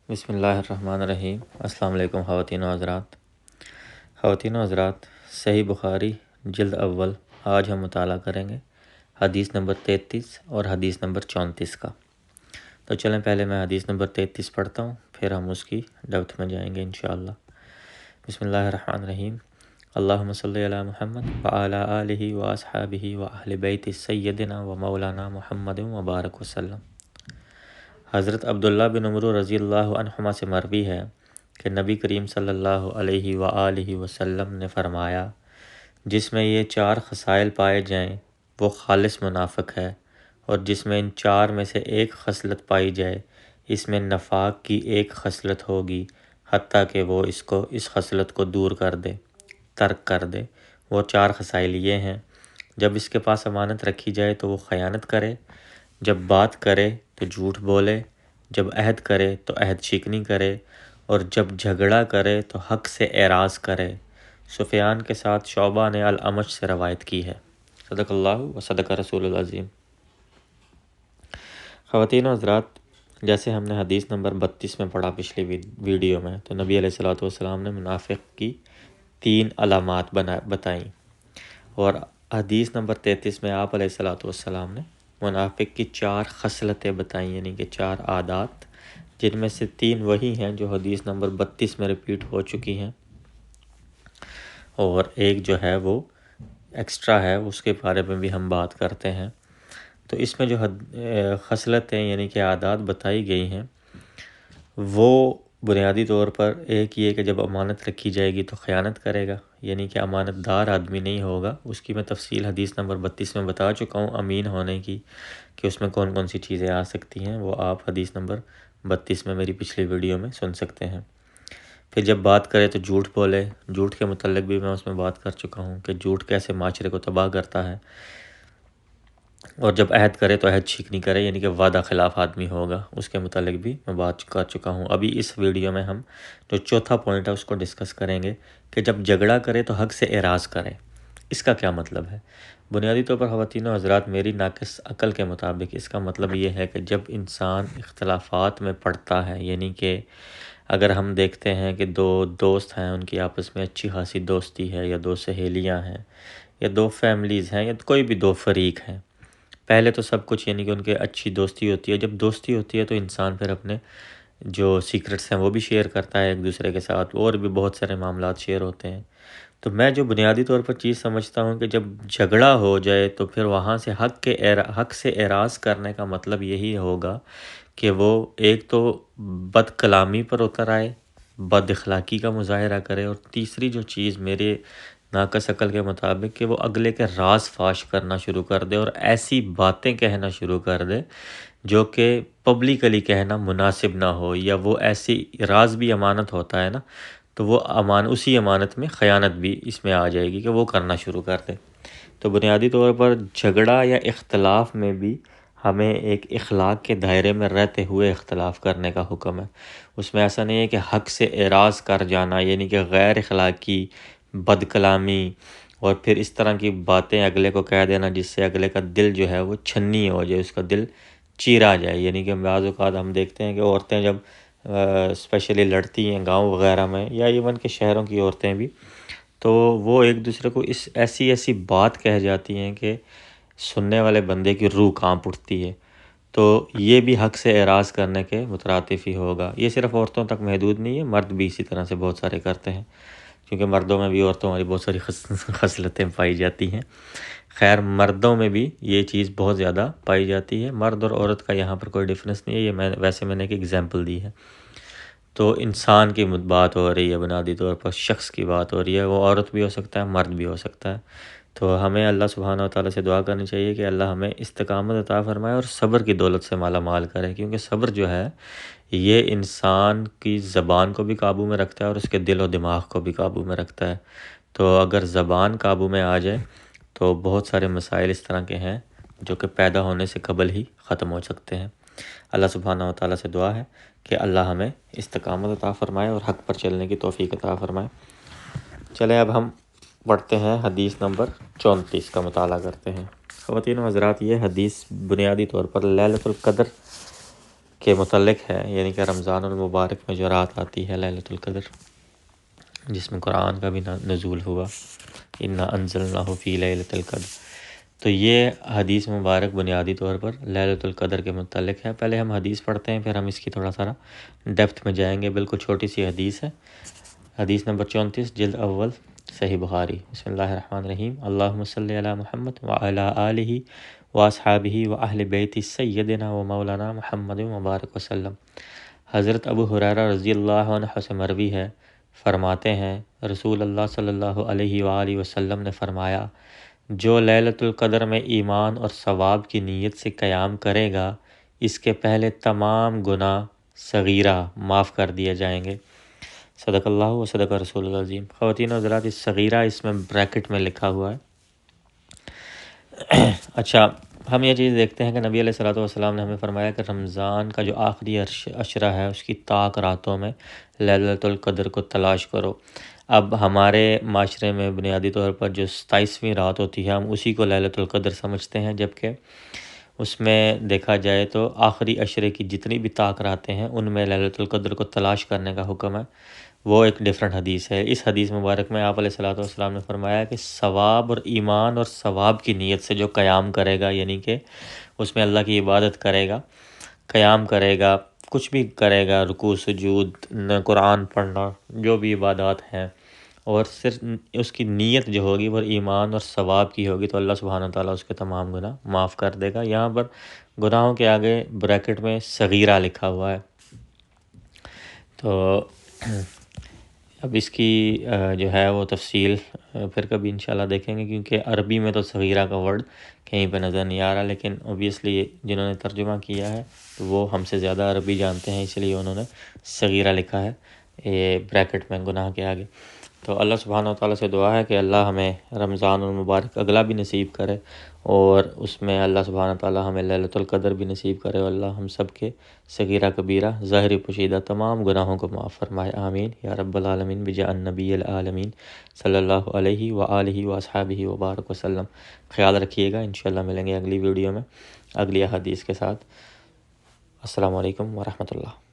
بسم اللہ الرحمن الرحیم۔ السلام علیکم خواتین و حضرات، صحیح بخاری جلد اول آج ہم مطالعہ کریں گے حدیث نمبر 33 اور حدیث نمبر 34 کا۔ تو چلیں پہلے میں حدیث نمبر 33 پڑھتا ہوں، پھر ہم اس کی ڈیپتھ میں جائیں گے انشاءاللہ۔ بسم اللہ الرحمن الرحیم۔ اللہم صلی علی محمد وعلی آلہ واصحابہ واہل بیت سیدنا و مولانا محمد وبارک وسلم۔ حضرت عبداللہ بن عمرو رضی اللہ عنہما سے مروی ہے کہ نبی کریم صلی اللہ علیہ وآلہ وسلم نے فرمایا، جس میں یہ 4 خصائل پائے جائیں وہ خالص منافق ہے، اور جس میں ان 4 میں سے ایک خصلت پائی جائے اس میں نفاق کی ایک خصلت ہوگی، حتیٰ کہ وہ اس خصلت کو دور کر دے، ترک کر دے۔ وہ 4 خصائل یہ ہیں: جب اس کے پاس امانت رکھی جائے تو وہ خیانت کرے، جب بات کرے تو جھوٹ بولے، جب عہد کرے تو عہد شکنی کرے، اور جب جھگڑا کرے تو حق سے اعراض کرے۔ سفیان کے ساتھ شعبہ نے الاعمش سے روایت کی ہے۔ صدق اللہ و صدق رسول العظیم۔ خواتین و حضرات، جیسے ہم نے حدیث نمبر 32 میں پڑھا پچھلی ویڈیو میں، تو نبی علیہ الصلوۃ والسلام نے منافق کی 3 علامات بتائیں، اور حدیث نمبر 33 میں آپ علیہ الصلوۃ والسلام نے منافق کی 4 خصلتیں بتائیں، یعنی کہ 4 عادات، جن میں سے 3 وہی ہیں جو حدیث نمبر 32 میں ریپیٹ ہو چکی ہیں، اور ایک جو ہے وہ ایکسٹرا ہے، اس کے بارے میں بھی ہم بات کرتے ہیں۔ تو اس میں جو خصلتیں یعنی کہ عادات بتائی گئی ہیں، وہ بنیادی طور پر ایک یہ کہ جب امانت رکھی جائے گی تو خیانت کرے گا، یعنی کہ امانت دار آدمی نہیں ہوگا۔ اس کی میں تفصیل حدیث نمبر 32 میں بتا چکا ہوں، امین ہونے کی، کہ اس میں کون کون سی چیزیں آ سکتی ہیں، وہ آپ حدیث نمبر 32 میں میری پچھلی ویڈیو میں سن سکتے ہیں۔ پھر جب بات کرے تو جھوٹ بولے، جھوٹ کے متعلق بھی میں اس میں بات کر چکا ہوں کہ جھوٹ کیسے معاشرے کو تباہ کرتا ہے۔ اور جب عہد کرے تو عہد شکنی کرے، یعنی کہ وعدہ خلاف آدمی ہوگا، اس کے متعلق بھی میں بات کر چکا ہوں۔ ابھی اس ویڈیو میں ہم جو چوتھا پوائنٹ ہے اس کو ڈسکس کریں گے کہ جب جھگڑا کرے تو حق سے اعراض کرے۔ اس کا کیا مطلب ہے؟ بنیادی طور پر خواتین و حضرات، میری ناقص عقل کے مطابق اس کا مطلب یہ ہے کہ جب انسان اختلافات میں پڑتا ہے، یعنی کہ اگر ہم دیکھتے ہیں کہ 2 دوست ہیں، ان کی آپس میں اچھی خاصی دوستی ہے، یا 2 سہیلیاں ہیں، یا 2 فیملیز ہیں، یا کوئی بھی 2 فریق ہیں، پہلے تو سب کچھ یعنی کہ ان کے اچھی دوستی ہوتی ہے۔ جب دوستی ہوتی ہے تو انسان پھر اپنے جو سیکرٹس ہیں وہ بھی شیئر کرتا ہے ایک دوسرے کے ساتھ، اور بھی بہت سارے معاملات شیئر ہوتے ہیں۔ تو میں جو بنیادی طور پر چیز سمجھتا ہوں کہ جب جھگڑا ہو جائے تو پھر وہاں سے حق سے اعراض کرنے کا مطلب یہی ہوگا کہ وہ ایک تو بد کلامی پر اتر آئے، بد اخلاقی کا مظاہرہ کرے، اور تیسری جو چیز میرے ناقص عقل کے مطابق کہ وہ اگلے کے راز فاش کرنا شروع کر دے، اور ایسی باتیں کہنا شروع کر دے جو کہ پبلکلی کہنا مناسب نہ ہو، یا وہ ایسی راز بھی امانت ہوتا ہے نا، تو وہ اسی امانت میں خیانت بھی اس میں آ جائے گی کہ وہ کرنا شروع کر دے۔ تو بنیادی طور پر جھگڑا یا اختلاف میں بھی ہمیں ایک اخلاق کے دائرے میں رہتے ہوئے اختلاف کرنے کا حکم ہے۔ اس میں ایسا نہیں ہے کہ حق سے اعراض کر جانا، یعنی کہ غیر اخلاقی بد کلامی اور پھر اس طرح کی باتیں اگلے کو کہہ دینا جس سے اگلے کا دل جو ہے وہ چھنی ہو جائے، اس کا دل چیرا جائے۔ یعنی کہ بعض اوقات ہم دیکھتے ہیں کہ عورتیں جب اسپیشلی لڑتی ہیں گاؤں وغیرہ میں، یا ایون کہ شہروں کی عورتیں بھی، تو وہ ایک دوسرے کو ایسی بات کہہ جاتی ہیں کہ سننے والے بندے کی روح کانپ اٹھتی ہے۔ تو یہ بھی حق سے اعراض کرنے کے مترادف ہی ہوگا۔ یہ صرف عورتوں تک محدود نہیں ہے، مرد بھی اسی طرح سے بہت سارے کرتے ہیں، کیونکہ مردوں میں بھی عورتوں والی بہت ساری خصلتیں پائی جاتی ہیں۔ خیر، مردوں میں بھی یہ چیز بہت زیادہ پائی جاتی ہے، مرد اور عورت کا یہاں پر کوئی ڈفرینس نہیں ہے، یہ ویسے میں نے ایک ایگزامپل دی ہے۔ تو انسان کی بات ہو رہی ہے، بنیادی طور پر شخص کی بات ہو رہی ہے، وہ عورت بھی ہو سکتا ہے، مرد بھی ہو سکتا ہے۔ تو ہمیں اللہ سبحانہ و تعالیٰ سے دعا کرنی چاہیے کہ اللہ ہمیں استقامت عطا فرمائے اور صبر کی دولت سے مالا مال کرے، کیونکہ صبر جو ہے یہ انسان کی زبان کو بھی قابو میں رکھتا ہے اور اس کے دل و دماغ کو بھی قابو میں رکھتا ہے۔ تو اگر زبان قابو میں آ جائے تو بہت سارے مسائل اس طرح کے ہیں جو کہ پیدا ہونے سے قبل ہی ختم ہو سکتے ہیں۔ اللہ سبحانہ و تعالیٰ سے دعا ہے کہ اللہ ہمیں استقامت عطا فرمائے اور حق پر چلنے کی توفیق عطا فرمائے۔ چلیں اب ہم پڑھتے ہیں حدیث نمبر 34 کا مطالعہ کرتے ہیں۔ خواتین و حضرات، یہ حدیث بنیادی طور پر لیلۃ القدر کے متعلق ہے، یعنی کہ رمضان المبارک میں جو رات آتی ہے لیلۃ القدر، جس میں قرآن کا بھی نزول ہوا، انا انزلناہ فی لیلۃ القدر. تو یہ حدیث مبارک بنیادی طور پر لیلۃ القدر کے متعلق ہے. پہلے ہم حدیث پڑھتے ہیں، پھر ہم اس کی تھوڑا سا ڈیپتھ میں جائیں گے. بالکل چھوٹی سی حدیث ہے، حدیث نمبر 34 جلد اول صحیح بخاری. بسم اللہ الرحمن الرحیم. اللہم صلی علی محمد وعلی آلہ واصحابہ واہل بیت سیدنا و مولانا محمد مبارک وسلم. حضرت ابو ہریرہ رضی اللہ عنہ سے مروی ہے، فرماتے ہیں رسول اللہ صلی اللہ علیہ وآلہ وسلم نے فرمایا، جو لیلۃ القدر میں ایمان اور ثواب کی نیت سے قیام کرے گا، اس کے پہلے تمام گناہ صغیرہ معاف کر دیے جائیں گے. صدق اللہ و صدق رسول اللہ عظیم. خواتین و حضرات، اس صغیرہ اس میں بریکٹ میں لکھا ہوا ہے. اچھا، ہم یہ چیز دیکھتے ہیں کہ نبی علیہ الصلوۃ والسلام نے ہمیں فرمایا کہ رمضان کا جو آخری عشرہ ہے اس کی طاق راتوں میں لیلۃ القدر کو تلاش کرو. اب ہمارے معاشرے میں بنیادی طور پر جو 27ویں رات ہوتی ہے ہم اسی کو لیلۃ القدر سمجھتے ہیں، جبکہ اس میں دیکھا جائے تو آخری عشرے کی جتنی بھی طاق راتیں ہیں ان میں لیلۃ القدر کو تلاش کرنے کا حکم ہے. وہ ایک ڈیفرنٹ حدیث ہے. اس حدیث مبارک میں آپ علیہ الصلوۃ والسلام نے فرمایا کہ ثواب اور ایمان اور ثواب کی نیت سے جو قیام کرے گا، یعنی کہ اس میں اللہ کی عبادت کرے گا، قیام کرے گا، کچھ بھی کرے گا، رکوع سجود، قرآن پڑھنا، جو بھی عبادات ہیں، اور صرف اس کی نیت جو ہوگی وہ ایمان اور ثواب کی ہوگی، تو اللہ سبحانہ تعالیٰ اس کے تمام گناہ معاف کر دے گا. یہاں پر گناہوں کے آگے بریکٹ میں صغیرہ لکھا ہوا ہے. تو اب اس کی جو ہے وہ تفصیل پھر کبھی انشاءاللہ دیکھیں گے، کیونکہ عربی میں تو صغیرہ کا ورڈ کہیں پہ نظر نہیں آ رہا، لیکن اوبیسلی جنہوں نے ترجمہ کیا ہے وہ ہم سے زیادہ عربی جانتے ہیں، اس لیے انہوں نے صغیرہ لکھا ہے یہ بریکٹ میں گناہ کے آگے. تو اللہ سبحانہ وتعالیٰ سے دعا ہے کہ اللہ ہمیں رمضان المبارک اگلا بھی نصیب کرے، اور اس میں اللہ سبحانہ وتعالیٰ ہمیں لیلۃ القدر بھی نصیب کرے، اور اللہ ہم سب کے صغیرہ کبیرہ ظاہری پوشیدہ تمام گناہوں کو معاف فرمائے. آمین یا رب العالمین بجاہ النبی العالمین صلی اللہ علیہ وآلہ واصحابہ وبارک وسلم. خیال رکھیے گا، انشاءاللہ ملیں گے اگلی ویڈیو میں اگلی حدیث کے ساتھ. السلام علیکم ورحمۃ اللہ.